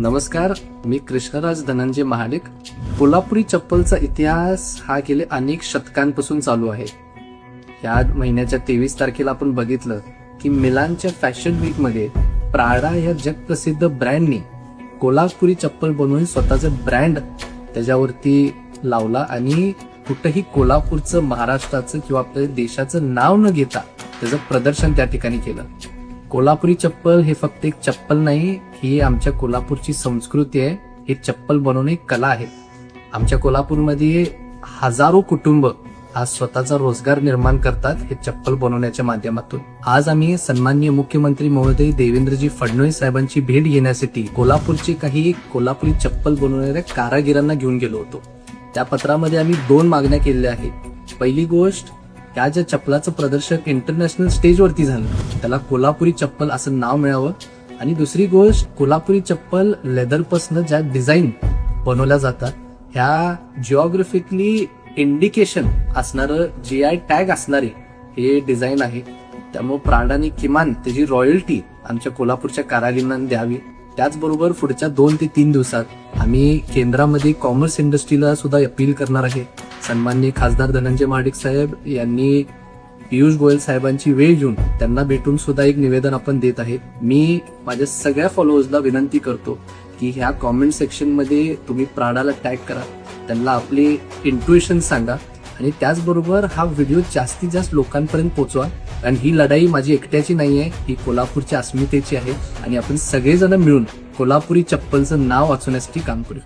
नमस्कार, मी कृष्णराज धनंजय महाडिक. कोल्हापुरी चप्पलचा इतिहास हा गेले अनेक शतकांपासून चालू आहे. या महिन्याच्या 23 तारखेला आपण बघितलं की मिलानच्या फॅशन वीक मध्ये प्राडा या जगप्रसिद्ध ब्रँडनी कोल्हापुरी चप्पल बनवून स्वतःचा ब्रँड त्याच्यावरती लावला आणि कुठेही कोल्हापूरचं, महाराष्ट्राचं किंवा आपल्या देशाचं नाव न घेता त्याचं प्रदर्शन त्या ठिकाणी केलं. कोल्हापुरी चप्पल हे फक्त एक चप्पल नाही, ही आमच्या कोल्हापूरची संस्कृती आहे. ही चप्पल बनवणे एक कला आहे. आमच्या कोल्हापूरमध्ये हजारो कुटुंब आज स्वतःचा रोजगार निर्माण करतात हे चप्पल बनवण्याच्या माध्यमातून. आज आम्ही सन्माननीय मुख्यमंत्री महोदय देवेंद्रजी फडणवीस साहेबांची भेट घेण्यासाठी कोल्हापूरची काही कोल्हापुरी चप्पल बनवणाऱ्या कारागिरांना घेऊन गेलो होतो. त्या पत्रामध्ये आम्ही 2 मागण्या केलेल्या आहेत. पहिली गोष्ट, त्या ज्या चप्पलाचं प्रदर्शन इंटरनॅशनल स्टेजवरती झालं त्याला कोल्हापुरी चप्पल असं नाव मिळावं. आणि दुसरी गोष्ट, कोल्हापुरी चप्पल लेदरपासून ज्या डिझाईन बनवल्या जातात ह्या जिओग्राफिकली इंडिकेशन असणारं GI टॅग असणारे हे डिझाईन आहे. त्यामुळे प्राडाने किमान त्याची रॉयल्टी आमच्या कोल्हापूरच्या कारागिरांना द्यावी. त्याचबरोबर पुढच्या 2 ते 3 दिवसात आम्ही केंद्रामध्ये कॉमर्स इंडस्ट्रीला सुद्धा अपील करणार आहे. सन्माननीय खासदार धनंजय महाडिक साहेब यांनी पियुष गोयल साहेबांची वेळ घेऊन त्यांना भेटून सुद्धा एक निवेदन आपण देत आहे. मी माझ्या सगळ्या फॉलोअर्सला विनंती करतो की ह्या कॉमेंट सेक्शन मध्ये तुम्ही प्राडाला टॅग करा, त्यांना आपले इंट्युएशन सांगा आणि त्याचबरोबर हा व्हिडिओ जास्तीत जास्त लोकांपर्यंत पोहोचवा. आणि ही लढाई माझी एकट्याची नाहीये, ही कोल्हापूरच्या अस्मितेची आहे आणि आपण सगळेजण मिळून कोल्हापुरी चप्पलचं नाव वाचवण्यासाठी काम करू.